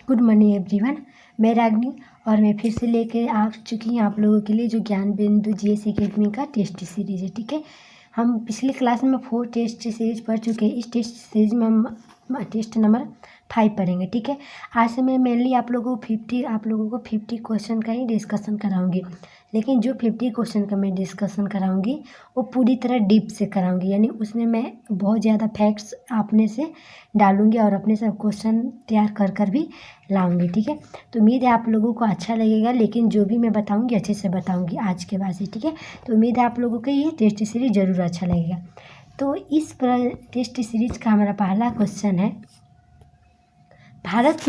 Good morning everyone. मैं रागनी और मैं फिर से लेके आ चुकी हूँ आप लोगों के लिए जो ज्ञान बिंदु जीएस एकेडमी का टेस्ट सीरीज है। ठीक है, हम पिछली क्लास में 4 टेस्ट सीरीज पढ़ चुके हैं। इस टेस्ट सीरीज में हम टेस्ट नंबर 5 पढ़ेंगे। ठीक है, आज से मैं मेनली आप लोगों को 50 क्वेश्चन का ही डिस्कशन कराऊंगी। लेकिन जो 50 क्वेश्चन का मैं डिस्कशन कराऊंगी वो पूरी तरह डीप से कराऊंगी, यानी उसमें मैं बहुत ज़्यादा फैक्ट्स अपने से डालूंगी और अपने से क्वेश्चन तैयार कर भी लाऊंगी। ठीक है, तो उम्मीद है आप लोगों को अच्छा लगेगा, लेकिन जो भी मैं बताऊंगी अच्छे से बताऊंगी आज के बाद से। ठीक है, तो उम्मीद है आप लोगों को ये टेस्ट सीरीज ज़रूर अच्छा लगेगा। तो इस टेस्ट सीरीज का हमारा पहला क्वेश्चन है, भारत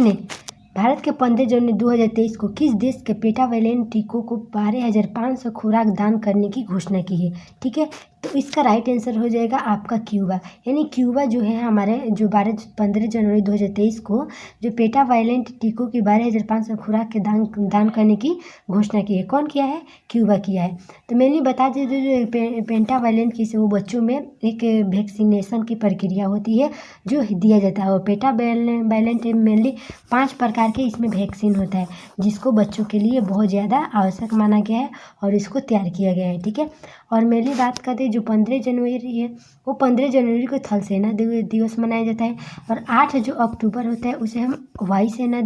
के 15 जनवरी 2023 को किस देश के पेटावायलेंट टीकों को 12,500 खुराक दान करने की घोषणा की है। ठीक है, तो इसका राइट आंसर हो जाएगा आपका क्यूबा। यानी क्यूबा जो है हमारे जो 15 जनवरी 2023 को जो पेटावायलेंट टीकों की 12,500 खुराक के दान करने की घोषणा की है। कौन किया है? क्यूबा किया है। तो मैंने बता दीजिए जो पेंटावायलेंट की वो बच्चों में एक वैक्सीनेशन की प्रक्रिया होती है जो दिया जाता है। और पेटावायलेंट मेनली 5 प्रकार के इसमें वैक्सीन होता है जिसको बच्चों के लिए बहुत ज़्यादा आवश्यक माना गया है और इसको तैयार किया गया है। ठीक है, और मेरी बात करते जो 15 जनवरी है वो 15 जनवरी को थल सेना दिवस मनाया जाता है। और 8 जो अक्टूबर होता है उसे हम वायु सेना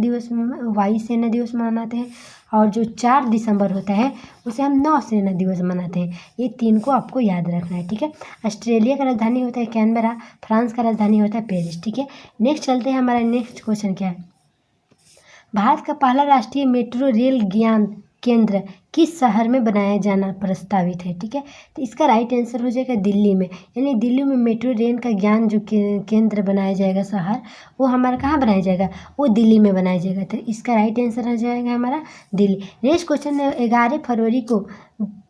दिवस मनाते हैं। और जो 4 दिसंबर होता है उसे हम नौसेना दिवस मनाते हैं। ये 3 को आपको याद रखना है। ठीक है, ऑस्ट्रेलिया का राजधानी होता है कैनबरा, फ्रांस का राजधानी होता है पेरिस। ठीक है, नेक्स्ट चलते हैं। हमारा नेक्स्ट क्वेश्चन क्या है, भारत का पहला राष्ट्रीय मेट्रो रेल ज्ञान केंद्र किस शहर में बनाया जाना प्रस्तावित है। ठीक है, तो इसका राइट आंसर हो जाएगा दिल्ली में। यानी दिल्ली में मेट्रो रेल का ज्ञान जो केंद्र बनाया जाएगा शहर, वो हमारा कहाँ बनाया जाएगा? वो दिल्ली में बनाया जाएगा। तो इसका राइट आंसर हो जाएगा हमारा दिल्ली। नेक्स्ट क्वेश्चन है, 11 फरवरी को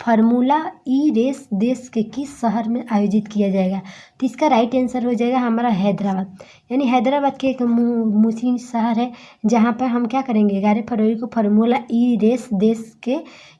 फार्मूला ई रेस देश के किस शहर में आयोजित किया जाएगा। तो इसका राइट आंसर हो जाएगा हमारा हैदराबाद। यानी हैदराबाद के एक मुस्लिम शहर है जहाँ पर हम क्या करेंगे, 11 फरवरी को फार्मूला ई रेस देश के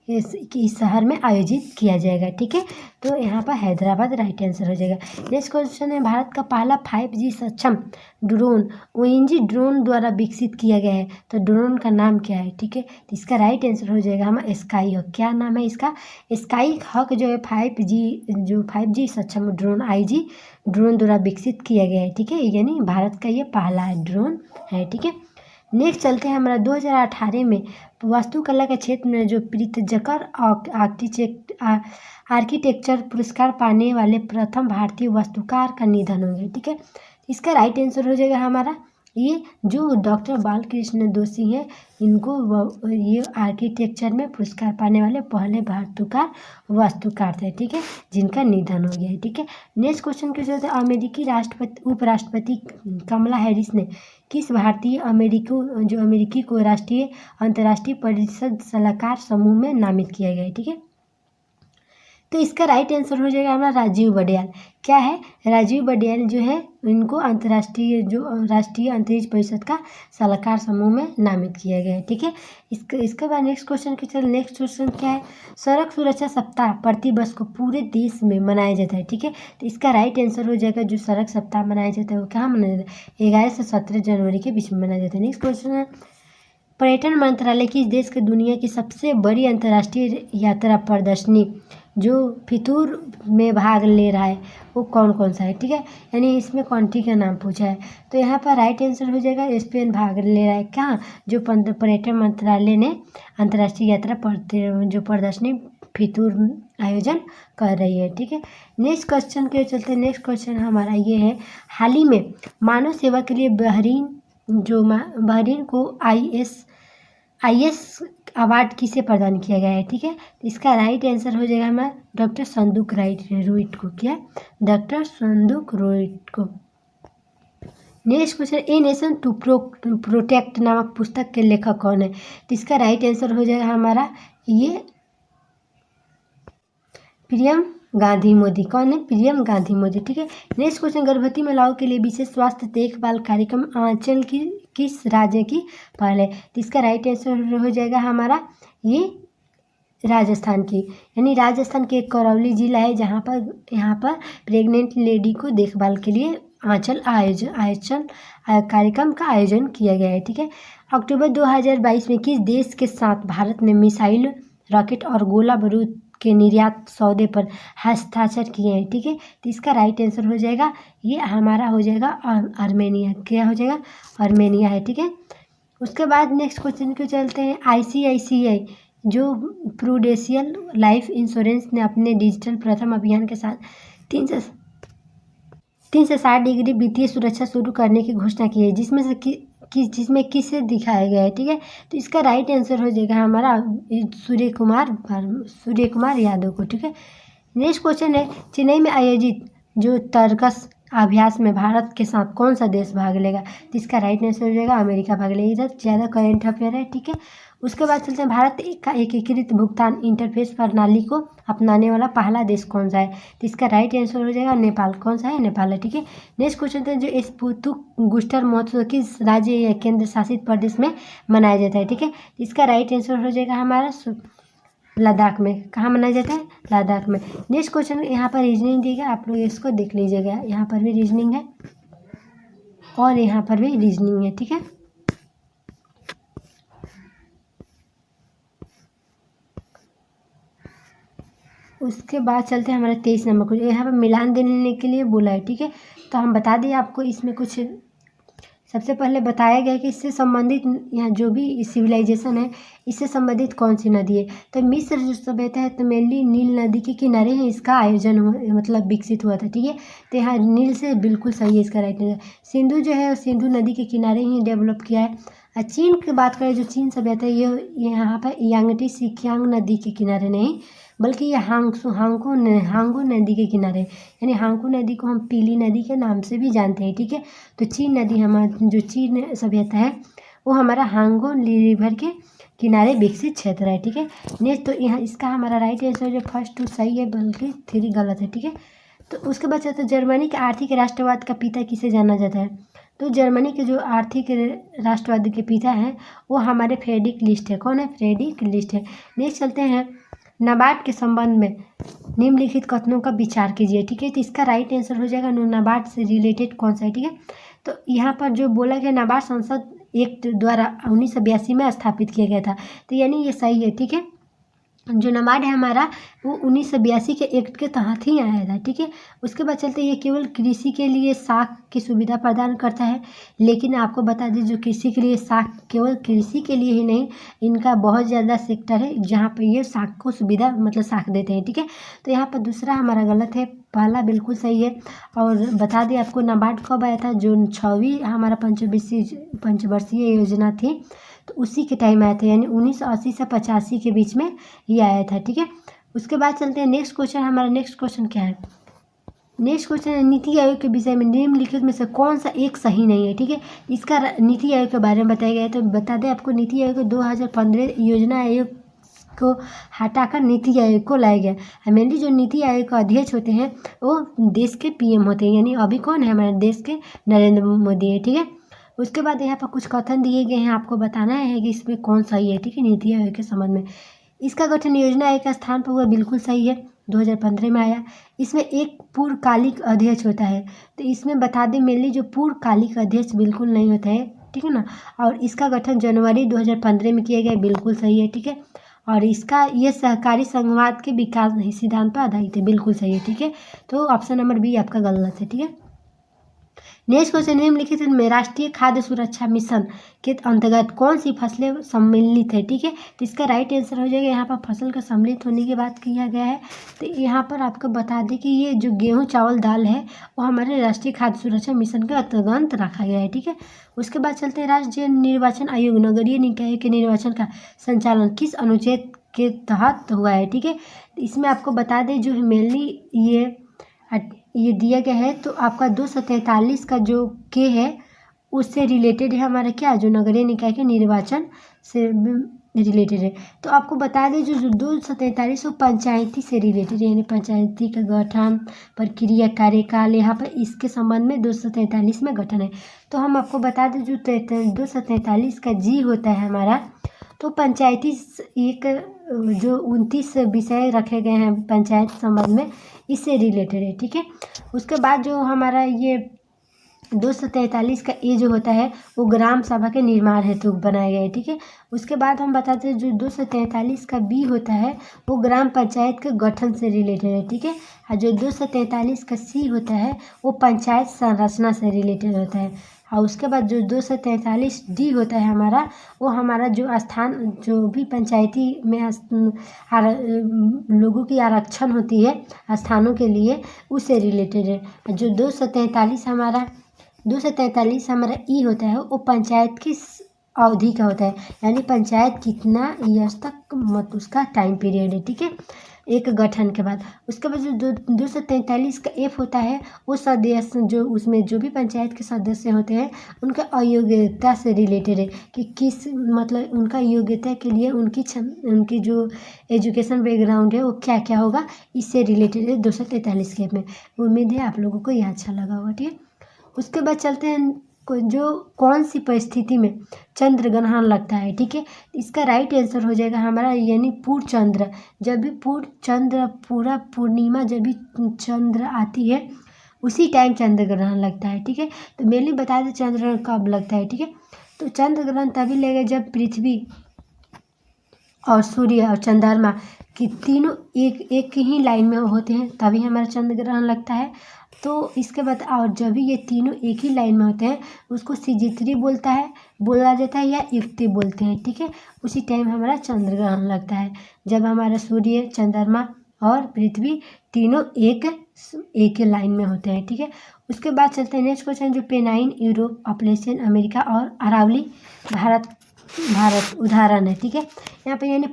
इस शहर में आयोजित किया जाएगा। ठीक है, तो यहाँ पर हैदराबाद राइट आंसर हो जाएगा। नेक्स्ट क्वेश्चन है, भारत का पहला 5G सक्षम ड्रोन ओएनजी ड्रोन द्वारा विकसित किया गया है। तो ड्रोन का नाम क्या है? ठीक है, तो इसका राइट आंसर हो जाएगा हमारा स्काई हॉक। क्या नाम है इसका? स्काई हॉक जो है 5G सक्षम ड्रोन IG ड्रोन द्वारा विकसित किया गया है। ठीक है, यानी भारत का ये पहला ड्रोन है। ठीक है, नेक्स्ट चलते हैं। हमारा 2018 में वास्तुकला के क्षेत्र में जो प्रित्जकर आर्किटेक्चर पुरस्कार पाने वाले प्रथम भारतीय वास्तुकार का निधन हो गया। ठीक है, इसका राइट आंसर हो जाएगा हमारा ये जो डॉक्टर बालकृष्ण दोषी हैं, इनको ये आर्किटेक्चर में पुरस्कार पाने वाले पहले भारतीय वास्तुकार थे। ठीक है, जिनका निधन हो गया है। ठीक है, नेक्स्ट क्वेश्चन के जो अमेरिकी उपराष्ट्रपति कमला हैरिस ने किस भारतीय अमेरिकी को राष्ट्रीय अंतर्राष्ट्रीय परिषद सलाहकार समूह में नामित किया गया है। ठीक है, तो इसका राइट आंसर हो जाएगा हमारा राजीव बड़ियाल। क्या है? राजीव बड़ियाल जो है इनको राष्ट्रीय अंतरिक्ष परिषद का सलाहकार समूह में नामित किया गया है। ठीक है, इसके बाद नेक्स्ट क्वेश्चन के चल नेक्स्ट क्वेश्चन क्या है, सड़क सुरक्षा सप्ताह प्रतिवर्ष को पूरे देश में मनाया जाता है। ठीक है, तो इसका राइट आंसर हो जाएगा जो सड़क सप्ताह मनाया जाता है वो कहाँ मनाया जाता है? 11 से 17 जनवरी के बीच में मनाया जाता है। नेक्स्ट क्वेश्चन है, पर्यटन मंत्रालय किस देश की दुनिया की सबसे बड़ी अंतर्राष्ट्रीय यात्रा प्रदर्शनी जो फितूर में भाग ले रहा है वो कौन सा है? ठीक है, यानी इसमें कंट्री का नाम पूछा है। तो यहाँ पर राइट आंसर हो जाएगा स्पेन भाग ले रहा है। कहाँ? जो पर्यटन मंत्रालय ने अंतर्राष्ट्रीय यात्रा जो प्रदर्शनी फितूर आयोजन कर रही है। ठीक है, नेक्स्ट क्वेश्चन के चलते नेक्स्ट क्वेश्चन हमारा ये है, हाल ही में मानव सेवा के लिए बहरीन को IS अवार्ड किसे प्रदान किया गया है। ठीक है, इसका राइट आंसर हो जाएगा हमारा डॉक्टर संदूक रोइट को। क्या? डॉक्टर संदूक रोइट को। Next question, a nation to protect नामक पुस्तक के लेखक कौन है? तो इसका राइट आंसर हो जाएगा हमारा ये प्रियम गांधी मोदी। कौन है? प्रियम गांधी मोदी। ठीक है, नेक्स्ट क्वेश्चन, गर्भवती महिलाओं के लिए विशेष स्वास्थ्य देखभाल कार्यक्रम आंचल की किस राज्य की पहल है? तो इसका राइट आंसर हो जाएगा हमारा ये राजस्थान की। यानी राजस्थान के एक करौली जिला है जहाँ पर यहाँ पर प्रेग्नेंट लेडी को देखभाल के लिए आंचल कार्यक्रम का आयोजन किया गया है। ठीक है। अक्टूबर 2022 में किस देश के साथ भारत ने मिसाइल, रॉकेट और गोला बारूद के निर्यात सौदे पर हस्ताक्षर किए हैं? ठीक है। तो इसका राइट आंसर हो जाएगा, ये हमारा हो जाएगा आर्मेनिया। क्या हो जाएगा? आर्मेनिया है। ठीक है। उसके बाद नेक्स्ट क्वेश्चन को चलते हैं। ICICI जो प्रूडेंशियल लाइफ इंश्योरेंस ने अपने डिजिटल प्रथम अभियान के साथ 360 डिग्री वित्तीय सुरक्षा शुरू करने की घोषणा की है, जिसमें किसे दिखाया गया है? ठीक है। तो इसका राइट आंसर हो जाएगा हमारा सूर्य कुमार यादव को। ठीक है। नेक्स्ट क्वेश्चन है, चेन्नई में आयोजित जो तर्कस अभ्यास में भारत के साथ कौन सा देश भाग लेगा? तो इसका राइट आंसर हो जाएगा अमेरिका भाग लेगा। इधर ज़्यादा करेंट अफेयर है। ठीक है। उसके बाद चलते हैं, भारत का एकीकृत भुगतान इंटरफेस प्रणाली को अपनाने वाला पहला देश कौन सा है? तो इसका राइट आंसर हो जाएगा नेपाल। कौन सा है? नेपाल है। ठीक है। नेक्स्ट क्वेश्चन है, जो स्पुतनिक बूस्टर महोत्सव किस राज्य या केंद्र शासित प्रदेश में मनाया जाता है? ठीक है। इसका राइट आंसर हो जाएगा हमारा लद्दाख में। कहाँ मनाया जाता है? लद्दाख में। नेक्स्ट क्वेश्चन यहाँ पर रीजनिंग दिएगा, आप लोग इसको देख लीजिएगा। यहाँ पर भी रीजनिंग है और यहाँ पर भी रीजनिंग है। ठीक है। उसके बाद चलते हैं हमारा 23 नंबर को। यहाँ पर मिलान देने के लिए बोला है। ठीक है। तो हम बता दिए आपको, इसमें कुछ सबसे पहले बताया गया कि इससे संबंधित यहाँ जो भी सिविलाइजेशन है, इससे संबंधित कौन सी नदी है? तो मिस्र जो सभ्यता है तो मेनली नील नदी के किनारे ही इसका आयोजन मतलब विकसित हुआ था। ठीक है। तो यहाँ नील से बिल्कुल सही है इसका राइट आंसर। सिंधु जो है सिंधु नदी के किनारे ही डेवलप किया है। चीन की बात करें, जो चीन सभ्यता है ये यहाँ पर यांगटी सिकियांग नदी के किनारे नहीं, बल्कि ये हांगू नदी के किनारे, यानी हांगू नदी को हम पीली नदी के नाम से भी जानते हैं। ठीक है। तो चीन नदी हमारा जो चीन सभ्यता है वो हमारा हांगू रिवर के किनारे विकसित क्षेत्र है। ठीक है। नेक्स्ट तो यहाँ इसका हमारा राइट आंसर जो फर्स्ट 2 सही है, बल्कि 3 गलत है। ठीक है। तो उसके बाद चलते जर्मनी के आर्थिक राष्ट्रवाद का पिता किसे जाना जाता है? तो जर्मनी के जो आर्थिक राष्ट्रवाद के पिता हैं वो हमारे फ्रेडरिक लिस्ट है। कौन है? फ्रेडरिक लिस्ट है। नेक्स्ट चलते हैं, नाबार्ड के संबंध में निम्नलिखित कथनों का विचार कीजिए। ठीक है। तो इसका राइट आंसर हो जाएगा नाबार्ड से रिलेटेड कौन सा है? ठीक है। तो यहाँ पर जो बोला गया, नाबार्ड संसद एक्ट द्वारा 1982 में स्थापित किया गया था, तो यानी ये सही है। ठीक है। जो नाबार्ड है हमारा वो 1982 के एक्ट के तहत ही आया था। ठीक है। उसके बाद चलते ये केवल कृषि के लिए साख की सुविधा प्रदान करता है, लेकिन आपको बता दें जो कृषि के लिए साख केवल कृषि के लिए ही नहीं, इनका बहुत ज़्यादा सेक्टर है जहाँ पर ये साख को सुविधा मतलब साख देते हैं। ठीक है। तो यहाँ पर दूसरा हमारा गलत है, पहला बिल्कुल सही है। और बता दें आपको नाबार्ड कब आया था? जो 6वीं हमारा पंचवर्षीय योजना थी तो उसी के टाइम आया था, यानी 1980 से 85 के बीच में ये आया था। ठीक है। उसके बाद चलते हैं नेक्स्ट क्वेश्चन। हमारा नेक्स्ट क्वेश्चन क्या है? नेक्स्ट क्वेश्चन है, नीति आयोग के विषय में निम्नलिखित में से कौन सा एक सही नहीं है? ठीक है। इसका नीति आयोग के बारे में बताया गया है। तो बता दें आपको, नीति आयोग 2015 योजना आयोग को हटाकर नीति आयोग को लाया गया। मेनली जो नीति आयोग का अध्यक्ष होते हैं वो देश के PM होते हैं, यानी अभी कौन है? हमारे देश के नरेंद्र मोदी है। ठीक है। उसके बाद यहाँ पर कुछ कथन दिए गए हैं, आपको बताना है कि इसमें कौन सही है। ठीक है। नीति आयोग के संबंध में, इसका गठन योजना आयोग के स्थान पर हुआ, बिल्कुल सही है, 2015 में आया। इसमें एक पूर्णकालिक अध्यक्ष होता है, तो इसमें बता दें मेनली जो पूर्णकालिक अध्यक्ष बिल्कुल नहीं होता है। ठीक है ना। और इसका गठन जनवरी 2015 में किया गया, बिल्कुल सही है। ठीक है। और इसका ये सहकारी संघवाद के विकास सिद्धांत पर आधारित है, बिल्कुल सही है। ठीक है। तो ऑप्शन नंबर बी आपका गलत है। ठीक है। नेक्स्ट क्वेश्चन निम्नलिखित में राष्ट्रीय खाद्य सुरक्षा मिशन के अंतर्गत कौन सी फसलें सम्मिलित है? ठीक है। तो इसका राइट आंसर हो जाएगा, यहाँ पर फसल का सम्मिलित होने की बात किया गया है। तो यहाँ पर आपको बता दें कि ये जो गेहूं चावल दाल है वो हमारे राष्ट्रीय खाद्य सुरक्षा मिशन के अंतर्गत रखा गया है। ठीक है। उसके बाद चलते हैं, राज्य निर्वाचन आयोग नगरीय निकाय के निर्वाचन का संचालन किस अनुच्छेद के तहत हुआ है? ठीक है। इसमें आपको बता दें जो मेनली ये दिया गया है, तो आपका 243 का जो के है उससे रिलेटेड है हमारा क्या, जो नगरीय निकाय के निर्वाचन से रिलेटेड है। तो आपको बता दें जो 243 वो पंचायती से रिलेटेड है, यानी पंचायती का गठन प्रक्रिया कार्यकाल, यहाँ पर इसके संबंध में 243 में गठन है। तो हम आपको बता दें जो 243 का जी होता है हमारा, तो पंचायती एक जो 29 विषय रखे गए हैं पंचायत संबंध में, इससे रिलेटेड है। ठीक है। उसके बाद जो हमारा ये 243 का ए जो होता है वो ग्राम सभा के निर्माण हेतु बनाया गया है, ठीक है। उसके बाद हम बताते हैं जो 243 का बी होता है वो ग्राम पंचायत के गठन से रिलेटेड है, ठीक है। और जो 243 का सी होता है वो पंचायत संरचना से रिलेटेड होता है। और उसके बाद जो 243 डी होता है हमारा, वो हमारा जो स्थान जो भी पंचायती में लोगों की आरक्षण होती है स्थानों के लिए, उससे रिलेटेड है। जो 243 हमारा ई होता है वो पंचायत की अवधि का होता है, यानी पंचायत कितना ईयर्स तक मत उसका टाइम पीरियड है, ठीक है, एक गठन के बाद। उसके बाद जो 243 का एफ होता है वो सदस्य जो उसमें जो भी पंचायत के सदस्य होते हैं उनका अयोग्यता से रिलेटेड है कि किस मतलब उनका योग्यता के लिए उनकी जो एजुकेशन बैकग्राउंड है वो क्या क्या होगा, इससे रिलेटेड है 243 के एफ में। उम्मीद है आप लोगों को यह अच्छा लगा होगा, ठीक है। उसके बाद चलते हैं जो कौन सी परिस्थिति में चंद्र ग्रहण लगता है, ठीक है। इसका राइट आंसर हो जाएगा हमारा यानी पूर्ण चंद्र। जब भी पूर्ण चंद्र पूरा पूर्णिमा जब भी चंद्र आती है उसी टाइम चंद्र ग्रहण लगता है, ठीक है। तो मेनली बता दें चंद्र ग्रहण कब लगता है, ठीक है। तो चंद्र ग्रहण तभी लगेगा जब पृथ्वी और सूर्य और चंद्रमा कि तीनों एक ही लाइन में होते हैं, तभी हमारा चंद्र ग्रहण लगता है। तो इसके बाद और जब भी ये तीनों एक ही लाइन में होते हैं उसको सिजित्री बोला जाता है या युक्ति बोलते हैं, ठीक है। उसी टाइम हमारा चंद्र ग्रहण लगता है जब हमारा सूर्य, चंद्रमा और पृथ्वी तीनों एक ही लाइन में होते हैं, ठीक है। उसके बाद चलते हैं नेक्स्ट क्वेश्चन, जो पेनाइन यूरोप, अपलेशियन अमेरिका और अरावली भारत उदाहरण है, ठीक है। यहाँ पे यानी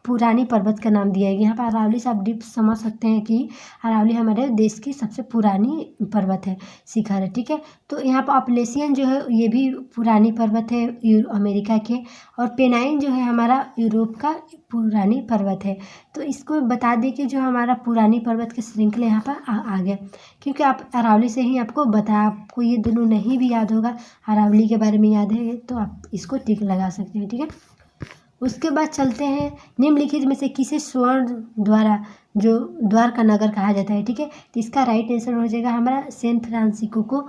पुरानी पर्वत का नाम दिया है। यहाँ पर अरावली से आप डीप समझ सकते हैं कि अरावली हमारे देश की सबसे पुरानी पर्वत है, शिखर है, ठीक है। तो यहाँ पर अपलेशियन जो है ये भी पुरानी पर्वत है अमेरिका के, और पेनाइन जो है हमारा यूरोप का पुरानी पर्वत है। तो इसको बता दें कि जो हमारा पुरानी पर्वत के श्रृंखला यहाँ पर आ गया, क्योंकि आप अरावली से ही आपको ये दोनों नहीं भी याद होगा, अरावली के बारे में याद है तो आप इसको टिक लगा सकते हैं, ठीक है। उसके बाद चलते हैं निम्नलिखित में से किसे द्वार का नगर कहा जाता है, ठीक है। तो इसका राइट आंसर हो जाएगा हमारा सैन फ्रांसिस्को को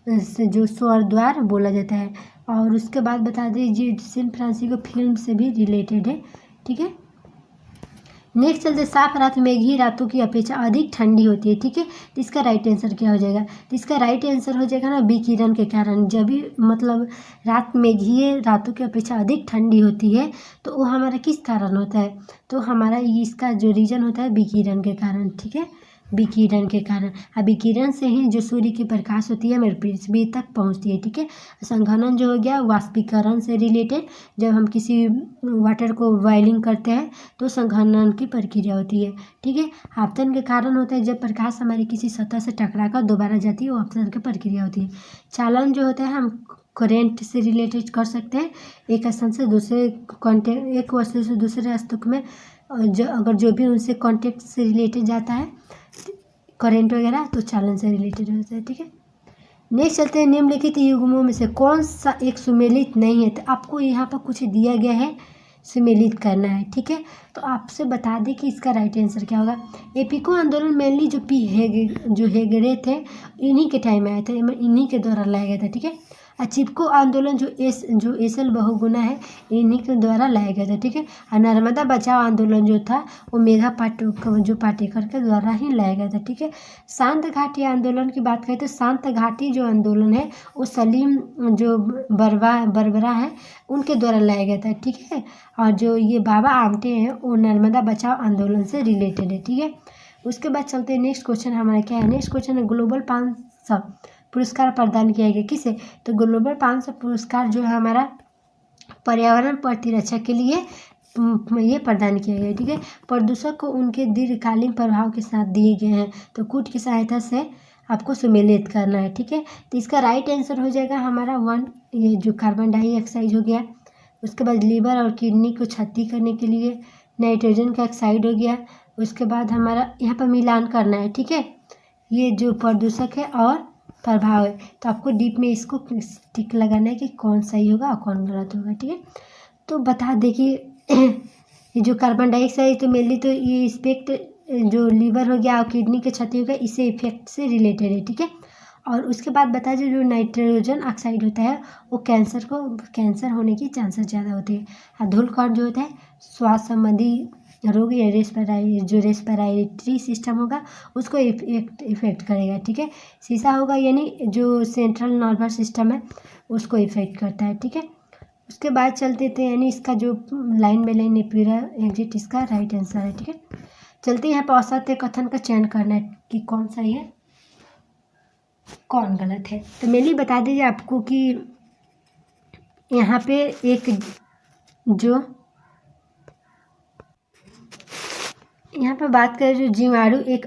जो स्वर्ण द्वार बोला जाता है। और उसके बाद बता दीजिए सैन फ्रांसिस्को फिल्म से भी रिलेटेड है, ठीक है। नेक्स्ट चलते साफ रात मेघी रातों की अपेक्षा अधिक ठंडी होती है, ठीक है। तो इसका राइट आंसर क्या हो जाएगा, तो इसका राइट आंसर हो जाएगा ना विकिरण के कारण। जब भी मतलब रात मेघीय रातों की अपेक्षा अधिक ठंडी होती है तो वो हमारा किस कारण होता है, तो हमारा इसका जो रीजन होता है विकिरण के कारण, ठीक है, विकिरण के कारण। अब विकिरण से ही जो सूर्य की प्रकाश होती है हमारी पृथ्वी तक पहुंचती है, ठीक है। संघनन जो हो गया वाष्पीकरण से रिलेटेड, जब हम किसी वाटर को बॉइलिंग करते हैं तो संघनन की प्रक्रिया होती है, ठीक है। आपतन के कारण होता है जब प्रकाश हमारी किसी सतह से टकरा कर दोबारा जाती है, वो आपतन की प्रक्रिया होती है। चालन जो होता है हम करेंट से रिलेटेड कर सकते हैं, एक स्थान से दूसरे एक वस्तु से दूसरे वस्तु में अगर जो भी उनसे कॉन्टेक्ट से रिलेटेड जाता है करेंट वगैरह तो चालन से रिलेटेड होता है, ठीक है। नेक्स्ट चलते हैं निम्नलिखित युग्मों में से कौन सा एक सुमेलित नहीं है। तो आपको यहाँ पर कुछ दिया गया है, सुमेलित करना है, ठीक है। तो आपसे बता दें कि इसका राइट आंसर क्या होगा। एपिको आंदोलन मेनली जो हेगड़े थे इन्हीं के टाइम में आया था, इन्हीं के द्वारा लाया गया था, ठीक है। और चिपको आंदोलन जो एसल बहुगुणा है इन्हीं के द्वारा लाया गया था, ठीक है। और नर्मदा बचाओ आंदोलन जो था वो मेघा पाटेकर के द्वारा ही लाया गया था, ठीक है। शांत घाटी आंदोलन की बात करें तो शांत घाटी जो आंदोलन है वो सलीम जो बरबरा है उनके द्वारा लाया गया था, ठीक है। और जो ये बाबा आमटे हैं वो नर्मदा बचाओ आंदोलन से रिलेटेड है, ठीक है। उसके बाद चलते हैं नेक्स्ट क्वेश्चन हमारा क्या है। नेक्स्ट क्वेश्चन है ग्लोबल 500 पुरस्कार प्रदान किया गया किसे, तो ग्लोबल 500 पुरस्कार जो है हमारा पर्यावरण प्रतिरक्षा के लिए ये प्रदान किया गया, ठीक है। प्रदूषक को उनके दीर्घकालीन प्रभाव के साथ दिए गए हैं, तो कूट की सहायता से आपको सुमेलित करना है, ठीक है। तो इसका राइट आंसर हो जाएगा हमारा 1, ये जो कार्बन डाइऑक्साइड हो गया। उसके बाद लीवर और किडनी को क्षति करने के लिए नाइट्रोजन का ऑक्साइड हो गया। उसके बाद हमारा यहाँ पर मिलान करना है, ठीक है। ये जो प्रदूषक है और प्रभाव है, तो आपको डीप में इसको टिक लगाना है कि कौन सही होगा और कौन गलत होगा, ठीक है। तो बता देखिए ये जो कार्बन डाइऑक्साइड तो मेनली तो ये इफेक्ट जो लीवर हो गया और किडनी के क्षति हो गया इससे इफेक्ट से रिलेटेड है, ठीक है। और उसके बाद बता दें जो नाइट्रोजन ऑक्साइड होता है वो कैंसर होने की चांसेस ज़्यादा होते हैं। और धूल जो होता है श्वास संबंधी रोग या रेस्पिरेटरी सिस्टम होगा उसको इफेक्ट करेगा, ठीक है। शीशा होगा यानी जो सेंट्रल नर्वस सिस्टम है उसको इफेक्ट करता है, ठीक है। उसके बाद चलते थे यानी इसका जो लाइन बाई लाइन नेपियरा एग्जिट इसका राइट आंसर है, ठीक है। चलते यहाँ पर असत्य कथन का चयन करना है कि कौन सही है कौन गलत है। तो मेनली बता दीजिए आपको कि यहाँ पे एक जो यहाँ पर बात करें जो जीवाणु एक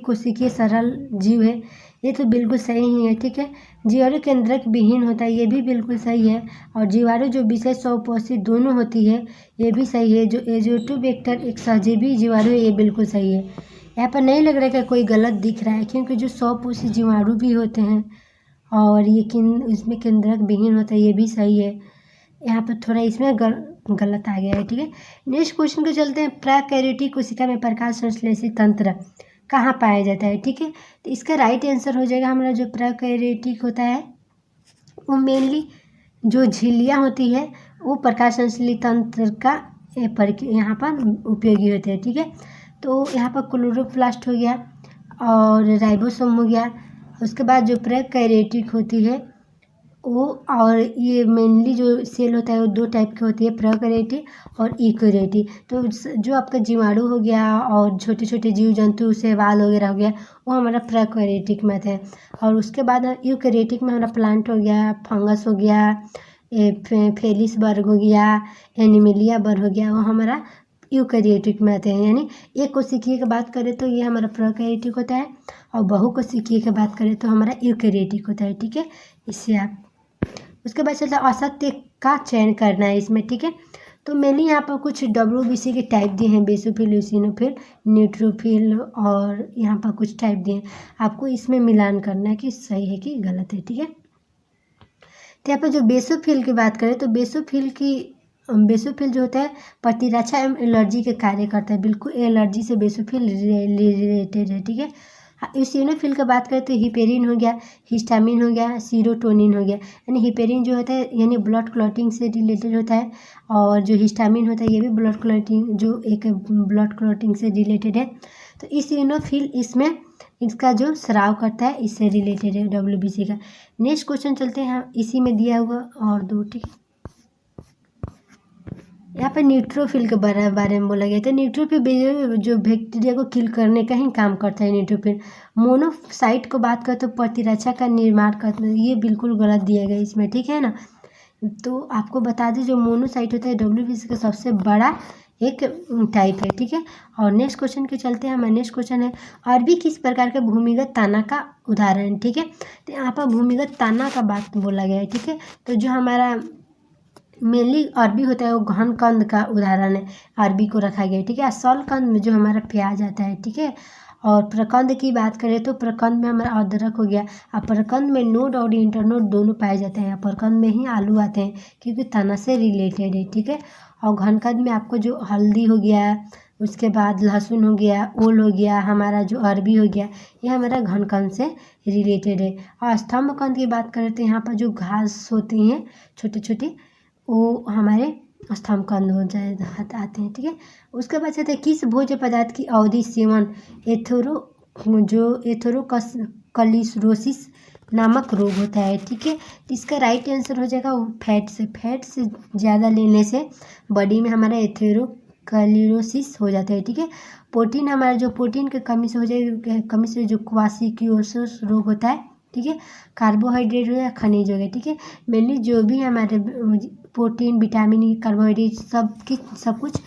कोशिकीय सरल जीव है, ये तो बिल्कुल सही ही है, ठीक है। जीवाणु केंद्रक विहीन होता है, ये भी बिल्कुल सही है। और जीवाणु जो विशेष स्वपोषी दोनों होती है, ये भी सही है। जो एजोटोबैक्टर एक सहजीवी जीवाणु है, ये बिल्कुल सही है। यहाँ पर नहीं लग रहा है कि कोई गलत दिख रहा है, क्योंकि जो स्वपोषी जीवाणु भी होते हैं और ये इसमें केंद्रक विहीन होता है, ये भी सही है। यहाँ पर थोड़ा इसमें गलत आ गया है, ठीक है। नेक्स्ट क्वेश्चन को चलते हैं। प्रोकैरियोटिक कोशिका में प्रकाश संश्लेषी तंत्र कहाँ पाया जाता है, ठीक है। तो इसका राइट आंसर हो जाएगा हमारा जो प्रोकैरियोटिक होता है वो मेनली जो झिल्लियाँ होती है वो प्रकाश संश्लेषी तंत्र का यहाँ पर उपयोगी होते हैं, ठीक है। तो यहाँ पर क्लोरोप्लास्ट हो गया और राइबोसोम हो गया। उसके बाद जो प्रोकैरियोटिक होती है वो, और ये मेनली जो सेल होता है वो दो टाइप की होती है, प्रोकैरियोटिक और यूकैरियोटिक। तो जो आपका जीवाणु हो गया और छोटे छोटे जीव जंतु शैवाल वगैरह हो गया वो हमारा प्रोकैरियोटिक में है। और उसके बाद यूकैरियोटिक में हमारा प्लांट हो गया, फंगस हो गया, फेलिस वर्ग हो गया, एनिमेलिया वर्ग हो गया, वो हमारा यूकैरियोटिक में आते हैं। यानी एक कोशिकीय की बात करें तो ये हमारा प्रोकैरियोटिक होता है और बहुकोशिकीय की बात करें तो हमारा यूकैरियोटिक होता है, ठीक है। इससे आप उसके बाद चलता है असत्य का चयन करना है इसमें, ठीक है। तो मैंने यहाँ पर कुछ WBC के टाइप दिए हैं, बेसोफिल, यूसिनोफिल, न्यूट्रोफिल, और यहाँ पर कुछ टाइप दिए हैं। आपको इसमें मिलान करना है कि सही है कि गलत है, ठीक है। तो यहाँ पर जो बेसोफिल की बात करें तो बेसोफिल जो होता है प्रतिरक्षा एवं एलर्जी के कार्य करता है, बिल्कुल एलर्जी से बेसोफिल रिलेटेड है, ठीक है। यूसिनोफिल का बात करें तो हिपेरिन हो गया, हिस्टामिन हो गया, सीरोटोनिन हो गया। यानी हिपेरिन जो होता है यानी ब्लड क्लॉटिंग से रिलेटेड होता है, और जो हिस्टामिन होता है ये भी ब्लड क्लॉटिंग से रिलेटेड है। तो यूसिनोफिल इसमें इसका जो स्राव करता है इससे रिलेटेड है WBC का। नेक्स्ट क्वेश्चन चलते हैं, इसी में दिया हुआ और दो, ठीक है। यहाँ पे न्यूट्रोफिल के बारे में बोला गया था। न्यूट्रोफिल जो बैक्टीरिया को किल करने का ही काम करता है न्यूट्रोफिल। मोनोसाइट को बात करें तो प्रतिरक्षा का निर्माण करता है, ये बिल्कुल गलत दिया गया इसमें, ठीक है ना। तो आपको बता दें जो मोनोसाइट होता है WBC का सबसे बड़ा एक टाइप है, ठीक है। और नेक्स्ट क्वेश्चन के चलते हैं। हमारा नेक्स्ट क्वेश्चन है अरबी किस प्रकार के भूमिगत ताना का उदाहरण, ठीक है। तो यहाँ पर भूमिगत ताना का बात बोला गया है, ठीक है। तो जो हमारा मेनली अरबी होता है वो घन कंद का उदाहरण है, अरबी को रखा गया है, ठीक है। सल कंद में जो हमारा प्याज आता है, ठीक है। और प्रकंद की बात करें तो प्रकंद में हमारा अदरक हो गया। और प्रकंद में नोड और इंटरनोड दोनों पाए जाते हैं। प्रकंद में ही आलू आते हैं क्योंकि तना से रिलेटेड है, ठीक है। और घन कंद में आपको जो हल्दी हो गया, उसके बाद लहसुन हो गया, ओल हो गया, हमारा जो अरबी हो गया, ये हमारा घन कंद से रिलेटेड है। और स्तंभ कंद की बात करें तो यहाँ पर जो घास होती हैं छोटे छोटे वो हमारे स्तंभ कंद हो जाए आते हैं, ठीक है। उसके बाद चलते किस भोज्य पदार्थ की अवधि सेवन एथेरोकलिसरोसिस नामक रोग होता है, ठीक है। इसका राइट आंसर हो जाएगा फैट से ज़्यादा लेने से बॉडी में हमारा एथेरोकलिरोसिस हो जाता है, ठीक है। प्रोटीन हमारा जो प्रोटीन की कमी से हो जाएगी, कमी से जो क्वासिक्यूलोसिस रोग होता है, ठीक है। कार्बोहाइड्रेट हो या खनिज हो गया, ठीक है। मेनली जो भी हमारे प्रोटीन, विटामिन, कार्बोहाइड्रेट सब कुछ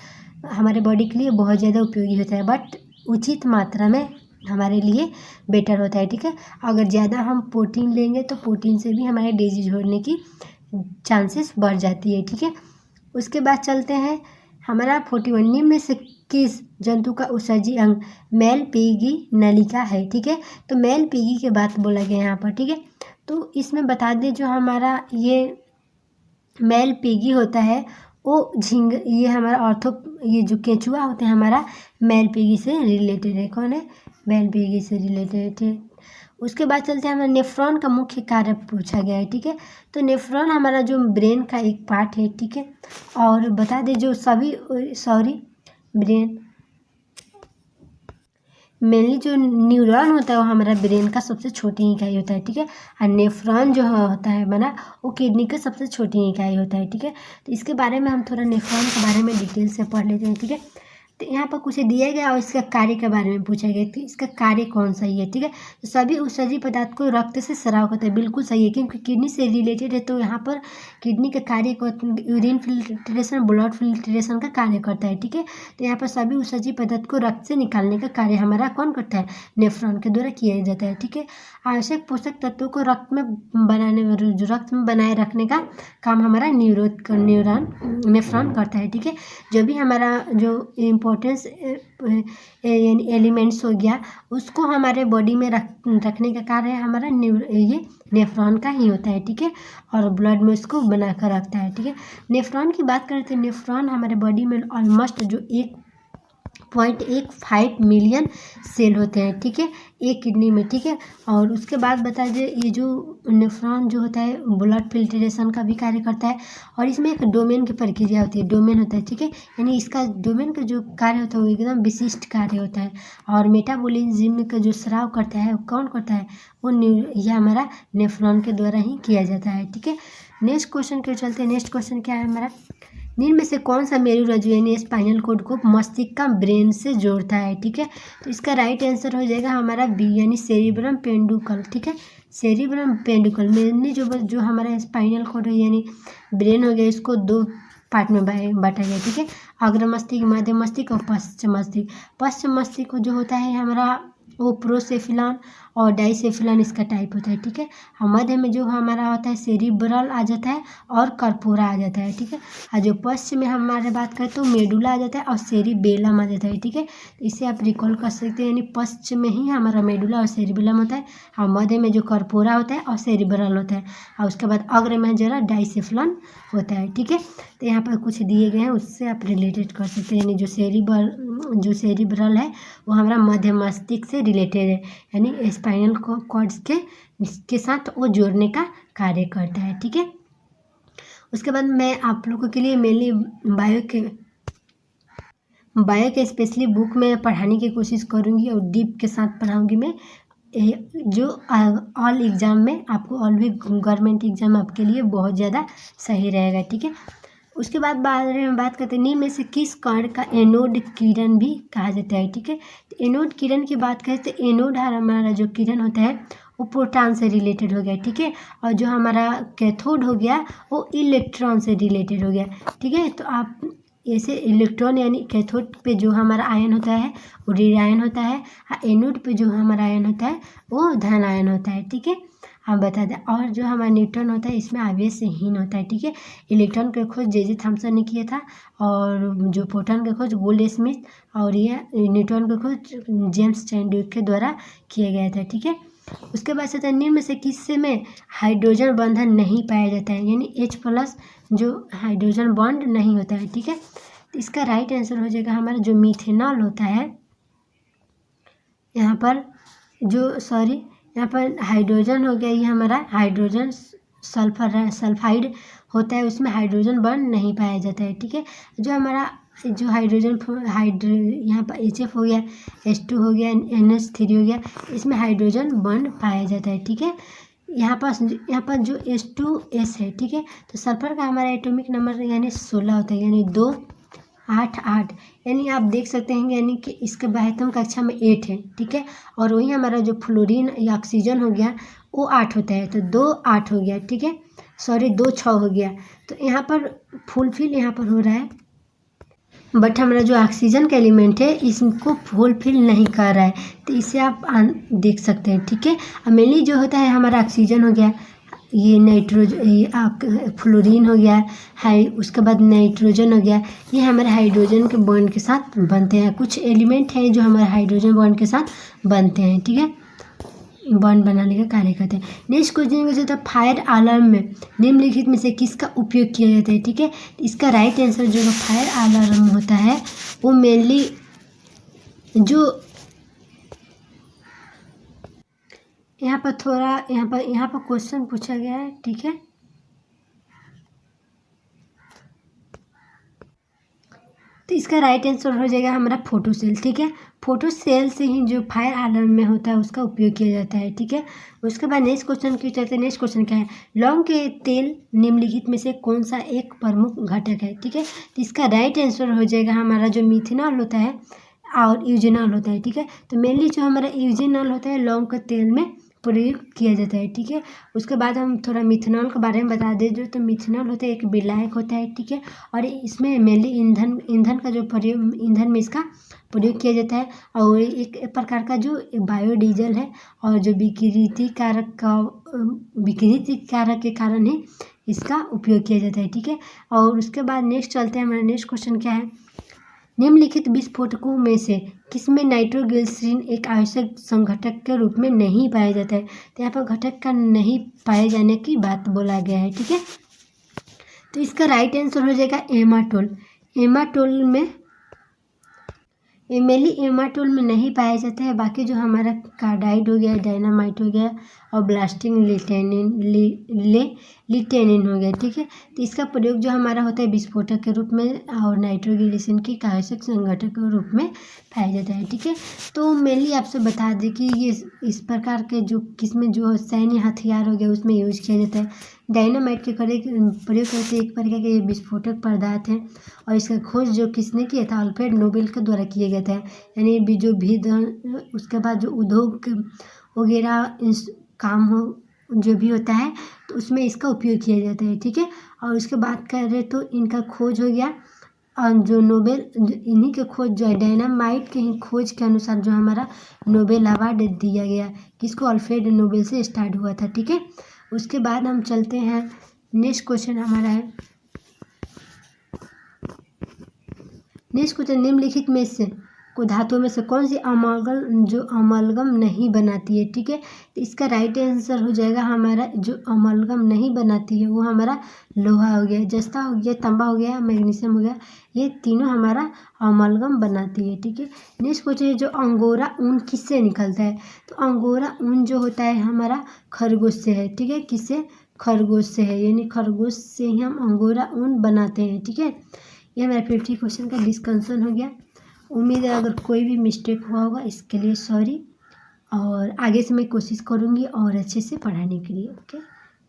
हमारे बॉडी के लिए बहुत ज़्यादा उपयोगी होता है, बट उचित मात्रा में हमारे लिए बेटर होता है, ठीक है। अगर ज़्यादा हम प्रोटीन लेंगे तो प्रोटीन से भी हमारे डिजीज होने की चांसेस बढ़ जाती है, ठीक है। उसके बाद चलते हैं हमारा 41 निम्न में से किस जंतु का उत्सर्जी अंग मेलपीगी नलिका है, ठीक है। तो मेलपीगी के बात बोला गया यहाँ पर, ठीक है। तो इसमें बता दें जो हमारा ये मेलपीगी होता है वो ये हमारा ये जो केंचुआ होते हैं हमारा मेलपीगी से रिलेटेड है। कौन है? मेलपीगी से रिलेटेड है। उसके बाद चलते हैं हमारा नेफ्रॉन का मुख्य कार्य पूछा गया है, ठीक है। तो नेफ्रॉन हमारा जो ब्रेन का एक पार्ट है, ठीक है। और बता दें जो सभी ब्रेन मेनली जो न्यूरॉन होता है वो हमारा ब्रेन का सबसे छोटी इकाई होता है, ठीक है। और नेफ्रॉन जो होता है हमारा वो किडनी का सबसे छोटी इकाई होता है, ठीक है। तो इसके बारे में हम थोड़ा नेफ्रॉन के बारे में डिटेल से पढ़ लेते हैं, ठीक है। तो यहाँ पर कुछ दिया गया और इसका कार्य के बारे में पूछा गया कि इसका कार्य कौन सा ही है, ठीक है। तो सभी उत्सर्जित पदार्थ को रक्त से स्राव करता है, बिल्कुल सही है, क्योंकि किडनी से रिलेटेड है। तो यहाँ पर किडनी के कार्य को यूरिन फिल्ट्रेशन, ब्लड फिल्ट्रेशन का कार्य करता है, ठीक है। तो यहाँ पर सभी उत्सर्जित पदार्थ को रक्त से निकालने का कार्य हमारा कौन करता है, नेफ्रॉन के द्वारा किया जाता है, ठीक है। आवश्यक पोषक तत्वों को रक्त में बनाए रखने का काम हमारा न्यूरॉन नेफ्रॉन करता है, ठीक है। जो भी हमारा जो इम्पोर्टेंस यानी एलिमेंट्स हो गया उसको हमारे बॉडी में रखने का कार्य हमारा ये नेफ्रॉन का ही होता है, ठीक है। और ब्लड में उसको बनाकर रखता है, ठीक है। नेफ्रॉन की बात करें तो नेफ्रॉन हमारे बॉडी में ऑलमोस्ट जो 1.15 मिलियन सेल होते हैं, ठीक है, एक किडनी में, ठीक है। और उसके बाद बता दें ये जो नेफ्रॉन जो होता है ब्लड फिल्ट्रेशन का भी कार्य करता है। और इसमें एक डोमेन की प्रक्रिया होती है, डोमेन होता है, ठीक है। यानी इसका डोमेन का जो कार्य होता है वो एकदम विशिष्ट कार्य होता है। और मेटाबॉलिज्म का जो स्राव करता है वो कौन करता है, वो यह हमारा नेफ्रॉन के द्वारा ही किया जाता है, ठीक है। नेक्स्ट क्वेश्चन के चलते हैं। नेक्स्ट क्वेश्चन क्या है हमारा, निम्न में से कौन सा मेरुरज्जु यानी स्पाइनल कॉर्ड को मस्तिष्क का ब्रेन से जोड़ता है, ठीक है। तो इसका राइट आंसर हो जाएगा हमारा बी यानी सेरिब्रम पेंडुकल, ठीक है। सेरिब्रम पेंडुकल में जो हमारा स्पाइनल कॉर्ड है यानी ब्रेन हो गया, इसको दो पार्ट में बांटा गया, ठीक है। अग्र मस्तिष्क, मध्य मस्तिष्क और पश्चिम मस्तिष्क। पश्चिम मस्तिष्क जो होता है हमारा वो प्रोसेफिलॉन और डाइसेफिलॉन इसका टाइप होता है, ठीक है। और मध्य में जो हमारा होता है सेरिब्रल आ जाता है और कर्पोरा आ जाता है, ठीक है। और जो पश्चिम में हमारे बात करें तो मेडुला आ जाता है और सेरिबेलम आ जाता है, ठीक है। इसे आप रिकॉल कर सकते हैं, यानी पश्चिम में ही हमारा मेडुला और सेरिबेलम होता है और मध्य में जो कर्पोरा होता है और सेरिब्रल होता है और उसके बाद अग्र में जरा डाइसेफिलॉन होता है, ठीक है। तो यहाँ पर कुछ दिए गए हैं उससे आप रिलेटेड कर सकते हैं, यानी जो सेरिब्रल है वो हमारा मध्य मस्तिष्क से रिलेटेड है, यानी स्पाइनल कॉर्ड्स के साथ वो जोड़ने का कार्य करता है, ठीक है। उसके बाद मैं आप लोगों के लिए मेनली बायो के स्पेशली बुक में पढ़ाने की कोशिश करूँगी और डीप के साथ पढ़ाऊँगी मैं, जो ऑल एग्ज़ाम में आपको ऑल भी गवर्नमेंट एग्ज़ाम आपके लिए बहुत ज़्यादा सही रहेगा, ठीक है। उसके बाद बारे में बात करते हैं, निम्न में से किस कण का एनोड किरण भी कहा जाता है, ठीक है। तो एनोड किरण की बात करें तो एनोड हमारा जो किरण होता है वो प्रोटॉन से रिलेटेड हो गया, ठीक है। और जो हमारा कैथोड हो गया वो इलेक्ट्रॉन से रिलेटेड हो गया, ठीक है। तो आप ऐसे इलेक्ट्रॉन यानी कैथोड पे जो हमारा आयन होता है वो ऋण आयन होता है और एनोड पे जो हमारा आयन होता है वो धन आयन होता है, ठीक है। हम बता दें, और जो हमारा न्यूट्रॉन होता है इसमें आवेशहीन होता है, ठीक है। इलेक्ट्रॉन का खोज जे थॉमसन ने किया था और जो प्रोटॉन का खोज गोल्डस्मिथ और ये न्यूट्रॉन का खोज जेम्स चैडविक के द्वारा किया गया था, ठीक है। उसके बाद से निम्न में से किससे में हाइड्रोजन बंधन नहीं पाया जाता है, यानी H+ जो हाइड्रोजन बॉन्ड नहीं होता है, ठीक है। तो इसका राइट आंसर हो जाएगा हमारा जो मीथेनॉल होता है, यहाँ पर यहाँ पर हाइड्रोजन हो गया, ये हमारा हाइड्रोजन सल्फाइड होता है, उसमें हाइड्रोजन बॉन्ड नहीं पाया जाता है, ठीक है। जो हमारा जो यहाँ पर HF हो गया, H2 हो गया, NH3 हो गया, इसमें हाइड्रोजन बॉन्ड पाया जाता है, ठीक है। यहाँ पर जो H2S है, ठीक है। तो सल्फर का हमारा एटॉमिक नंबर यानी 16 होता है, यानी 288, यानी आप देख सकते हैं यानी कि इसके 72 कक्षा में 8 है, ठीक है। और वही हमारा जो फ्लोरीन या ऑक्सीजन हो गया वो 8 होता है, तो 2 8 हो गया, ठीक है। 2 6 हो गया। तो यहाँ पर फुलफिल यहाँ पर हो रहा है, बट हमारा जो ऑक्सीजन का एलिमेंट है इसको फुलफिल नहीं कर रहा है, तो इसे आप देख सकते हैं, ठीक है। मेनली जो होता है हमारा ऑक्सीजन हो गया, ये फ्लोरीन हो गया उसके बाद नाइट्रोजन हो गया, ये हमारे हाइड्रोजन के बॉन्ड के साथ बनते हैं। कुछ एलिमेंट हैं जो हमारे हाइड्रोजन बॉन्ड के साथ बनते हैं, ठीक है, बॉन्ड बनाने का कार्य करते हैं। नेक्स्ट क्वेश्चन जो था फायर अलार्म में निम्नलिखित में से किसका उपयोग किया जाता है, ठीक है। इसका राइट आंसर जो फायर अलार्म होता है वो मेनली जो यहाँ पर थोड़ा यहाँ पर क्वेश्चन पूछा गया है, ठीक है। तो इसका राइट आंसर हो जाएगा हमारा फोटो सेल, ठीक है। फोटो सेल से ही जो फायर अलार्म में होता है उसका उपयोग किया जाता है, ठीक है। उसके बाद नेक्स्ट क्वेश्चन की चलते, नेक्स्ट क्वेश्चन क्या है, लौंग के तेल निम्नलिखित में से कौन सा एक प्रमुख घटक है, ठीक है। तो इसका राइट आंसर हो जाएगा हमारा जो मिथेनॉल होता है और यूजेनॉल होता है, ठीक है। तो मेनली जो हमारा यूजेनॉल होता है लौंग के तेल में प्रयोग किया जाता है, ठीक है। उसके बाद हम थोड़ा मिथेनॉल के बारे में बता दें। जो तो मिथेनॉल होता है एक विलायक होता है, ठीक है। और इसमें मेनली ईंधन का जो प्रयोग, ईंधन में इसका प्रयोग किया जाता है। और एक प्रकार का जो बायोडीजल है और जो विकृति कारक के कारण ही इसका उपयोग किया जाता है, ठीक है। और उसके बाद नेक्स्ट चलते हैं, हमारा नेक्स्ट क्वेश्चन क्या है, निम्नलिखित विस्फोटकों में से किसमें नाइट्रोग्लिसरीन एक आवश्यक संघटक के रूप में नहीं पाया जाता है। तो यहाँ पर घटक का नहीं पाए जाने की बात बोला गया है, ठीक है। तो इसका राइट आंसर हो जाएगा एमाटोल। एमाटोल में मेनली एमाटोल में नहीं पाया जाता है। बाकी जो हमारा कार्बाइड हो गया, डायनामाइट हो गया और ब्लास्टिंग लिटेनिन हो गया, ठीक है। तो इसका प्रयोग जो हमारा होता है विस्फोटक के रूप में और नाइट्रोग्लिसरीन की आवश्यक संघटक के रूप में पाया जाता है, ठीक है। तो मेनली आपसे बता दें कि ये इस प्रकार के जो किसमें जो सैन्य हथियार हो गया उसमें यूज किया जाता है। डायनामाइट के प्रयोग करके एक प्रकार के विस्फोटक पदार्थ हैं और इसका खोज जो किसने किया था, अल्फ्रेड नोबेल के द्वारा किया गया था। यानी जो भी उसके बाद जो उद्योग वगैरह काम हो जो भी होता है तो उसमें इसका उपयोग किया जाता है, ठीक है। और उसके बाद कर रहे तो इनका खोज हो गया और जो नोबेल इन्हीं के खोज जो है डायनामाइट के ही खोज के अनुसार जो हमारा नोबेल अवार्ड दिया गया किसको, अल्फ्रेड नोबेल से स्टार्ट हुआ था, ठीक है। उसके बाद हम चलते हैं, नेक्स्ट क्वेश्चन हमारा है, नेक्स्ट क्वेश्चन, निम्नलिखित में से धातुओं में से कौन सी अमलगम नहीं बनाती है, ठीक है। तो इसका राइट आंसर हो जाएगा हमारा जो अमलगम नहीं बनाती है वो हमारा लोहा हो गया, जस्ता हो गया, तांबा हो गया, मैग्नीशियम हो गया, ये तीनों हमारा अमलगम बनाती है, ठीक है। नेक्स्ट क्वेश्चन है, जो अंगोरा ऊन किससे निकलता है। तो अंगोरा ऊन जो होता है हमारा खरगोश से है, ठीक है। किससे, खरगोश से है, यानी खरगोश से ही हम अंगोरा ऊन बनाते हैं, ठीक है। ये हमारा 50 क्वेश्चन का डिस्कशन हो गया। उम्मीद है अगर कोई भी मिस्टेक हुआ होगा इसके लिए सॉरी, और आगे से मैं कोशिश करूँगी और अच्छे से पढ़ाने के लिए। Okay,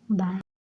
bye.